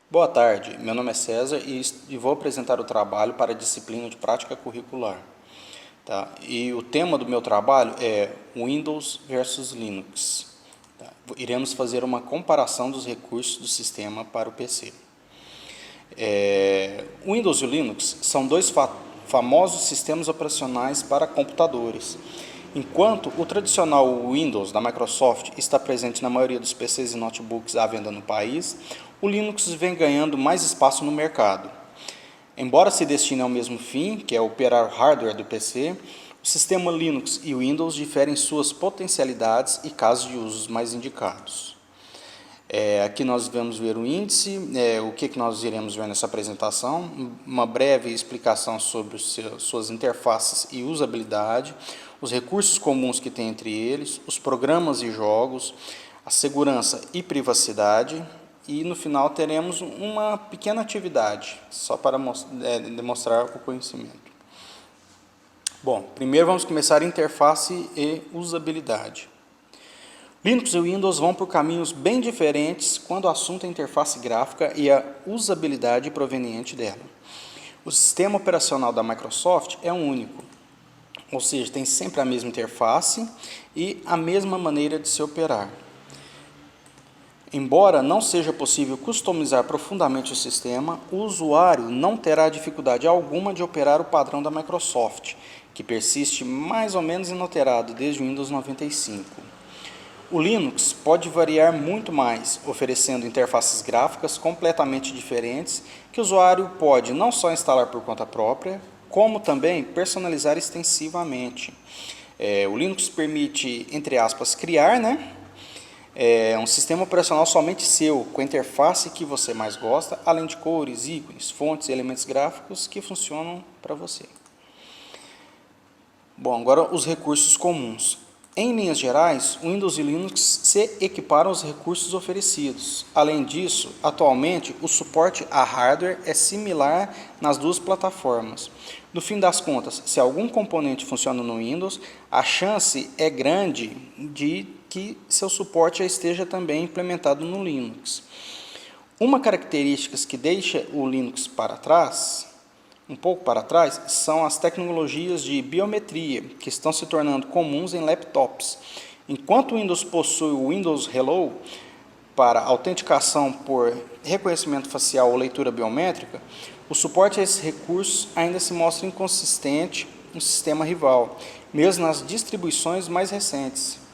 Boa tarde, meu nome é César e vou apresentar o trabalho para a disciplina de prática curricular. Tá? E o tema do meu trabalho é Windows versus Linux. Tá? Iremos fazer uma comparação dos recursos do sistema para o PC. O Windows e o Linux são dois famosos sistemas operacionais para computadores. Enquanto o tradicional Windows da Microsoft está presente na maioria dos PCs e notebooks à venda no país, o Linux vem ganhando mais espaço no mercado. Embora se destine ao mesmo fim, que é operar o hardware do PC, o sistema Linux e Windows diferem em suas potencialidades e casos de usos mais indicados. Aqui nós vamos ver o índice, o que nós iremos ver nessa apresentação, uma breve explicação sobre suas interfaces e usabilidade, os recursos comuns que tem entre eles, os programas e jogos, a segurança e privacidade, e no final teremos uma pequena atividade, só para demonstrar o conhecimento. Bom, primeiro vamos começar a interface e usabilidade. Linux e Windows vão por caminhos bem diferentes quando o assunto é a interface gráfica e a usabilidade proveniente dela. O sistema operacional da Microsoft é único, ou seja, tem sempre a mesma interface e a mesma maneira de se operar. Embora não seja possível customizar profundamente o sistema, o usuário não terá dificuldade alguma de operar o padrão da Microsoft, que persiste mais ou menos inalterado desde o Windows 95. O Linux pode variar muito mais, oferecendo interfaces gráficas completamente diferentes que o usuário pode não só instalar por conta própria, como também personalizar extensivamente. O Linux permite, entre aspas, criar, um sistema operacional somente seu, com a interface que você mais gosta, além de cores, ícones, fontes e elementos gráficos que funcionam para você. Bom, agora os recursos comuns. Em linhas gerais, Windows e Linux se equiparam aos recursos oferecidos. Além disso, atualmente, o suporte a hardware é similar nas duas plataformas. No fim das contas, se algum componente funciona no Windows, a chance é grande de que seu suporte já esteja também implementado no Linux. Uma característica que deixa o Linux um pouco para trás, são as tecnologias de biometria, que estão se tornando comuns em laptops. Enquanto o Windows possui o Windows Hello para autenticação por reconhecimento facial ou leitura biométrica, o suporte a esses recursos ainda se mostra inconsistente no sistema rival, mesmo nas distribuições mais recentes.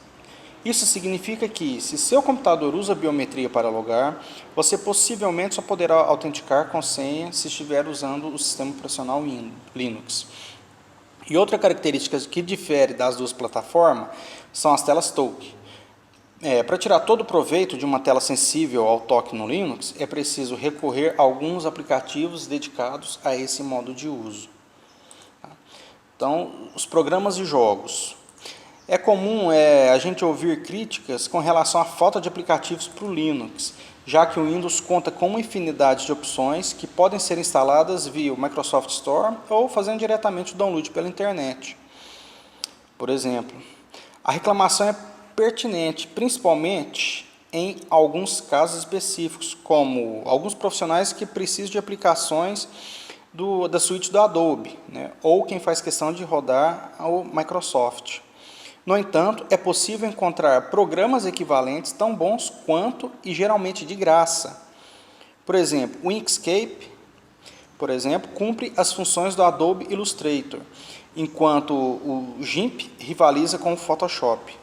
Isso significa que, se seu computador usa biometria para logar, você possivelmente só poderá autenticar com senha se estiver usando o sistema operacional Linux. E outra característica que difere das duas plataformas são as telas touch. Para tirar todo o proveito de uma tela sensível ao toque no Linux, é preciso recorrer a alguns aplicativos dedicados a esse modo de uso. Então, os programas e jogos. É comum a gente ouvir críticas com relação à falta de aplicativos para o Linux, já que o Windows conta com uma infinidade de opções que podem ser instaladas via o Microsoft Store ou fazendo diretamente o download pela internet. Por exemplo, a reclamação é pertinente, principalmente em alguns casos específicos, como alguns profissionais que precisam de aplicações da suíte do Adobe, ou quem faz questão de rodar o Microsoft. No entanto, é possível encontrar programas equivalentes tão bons quanto e geralmente de graça. Por exemplo, o Inkscape, cumpre as funções do Adobe Illustrator, enquanto o GIMP rivaliza com o Photoshop.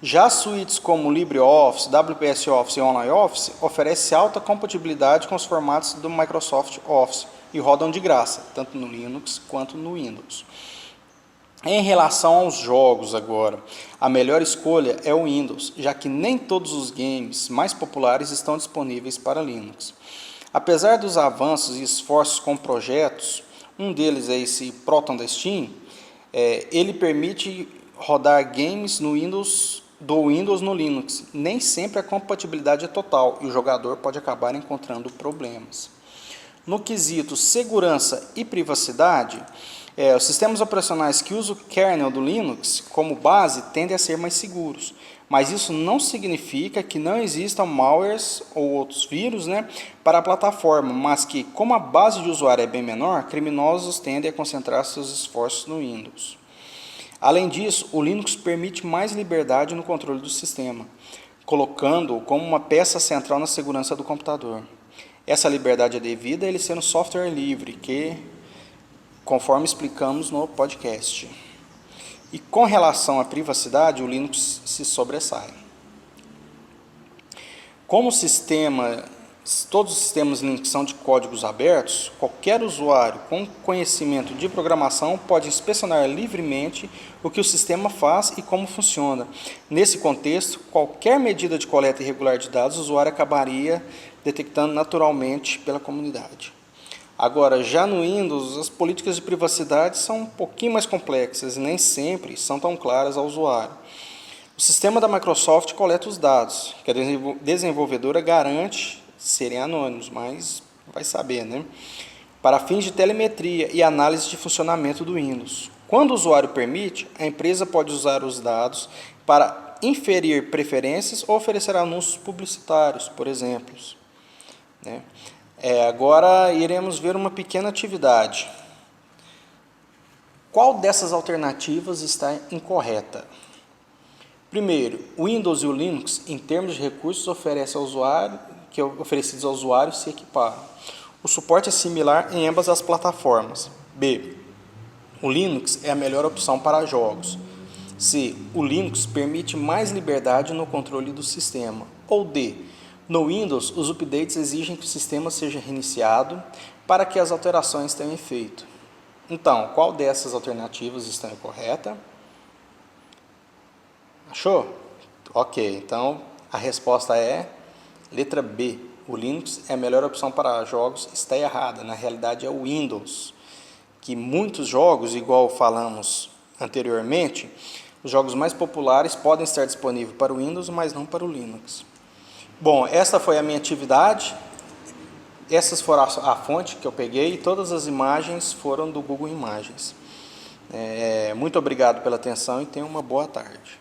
Já suítes como LibreOffice, WPS Office e OnlineOffice oferecem alta compatibilidade com os formatos do Microsoft Office e rodam de graça, tanto no Linux quanto no Windows. Em relação aos jogos agora, a melhor escolha é o Windows, já que nem todos os games mais populares estão disponíveis para Linux. Apesar dos avanços e esforços com projetos, um deles é esse Proton da Steam, ele permite rodar games do Windows no Linux. Nem sempre a compatibilidade é total e o jogador pode acabar encontrando problemas. No quesito segurança e privacidade, Os sistemas operacionais que usam o kernel do Linux como base tendem a ser mais seguros, mas isso não significa que não existam malwares ou outros vírus, né, para a plataforma, mas que, como a base de usuário é bem menor, criminosos tendem a concentrar seus esforços no Windows. Além disso, o Linux permite mais liberdade no controle do sistema, colocando-o como uma peça central na segurança do computador. Essa liberdade é devida a ele ser um software livre, conforme explicamos no podcast. E com relação à privacidade, o Linux se sobressai. Como todos os sistemas Linux são de códigos abertos, qualquer usuário com conhecimento de programação pode inspecionar livremente o que o sistema faz e como funciona. Nesse contexto, qualquer medida de coleta irregular de dados, o usuário acabaria detectando naturalmente pela comunidade. Agora, já no Windows, as políticas de privacidade são um pouquinho mais complexas e nem sempre são tão claras ao usuário. O sistema da Microsoft coleta os dados, que a desenvolvedora garante serem anônimos, mas vai saber, né? Para fins de telemetria e análise de funcionamento do Windows. Quando o usuário permite, a empresa pode usar os dados para inferir preferências ou oferecer anúncios publicitários, por exemplo, né? Agora iremos ver uma pequena atividade. Qual dessas alternativas está incorreta? Primeiro, o Windows e o Linux, em termos de recursos, oferecidos ao usuário se equiparam. O suporte é similar em ambas as plataformas. B. O Linux é a melhor opção para jogos. C. O Linux permite mais liberdade no controle do sistema. Ou D. No Windows, os updates exigem que o sistema seja reiniciado para que as alterações tenham efeito. Então, qual dessas alternativas está correta? Achou? Ok, então a resposta é letra B. O Linux é a melhor opção para jogos. Está errada, na realidade é o Windows. Que muitos jogos, igual falamos anteriormente, os jogos mais populares podem estar disponíveis para o Windows, mas não para o Linux. Bom, essa foi a minha atividade, essas foram a fonte que eu peguei, todas as imagens foram do Google Imagens. Muito obrigado pela atenção e tenham uma boa tarde.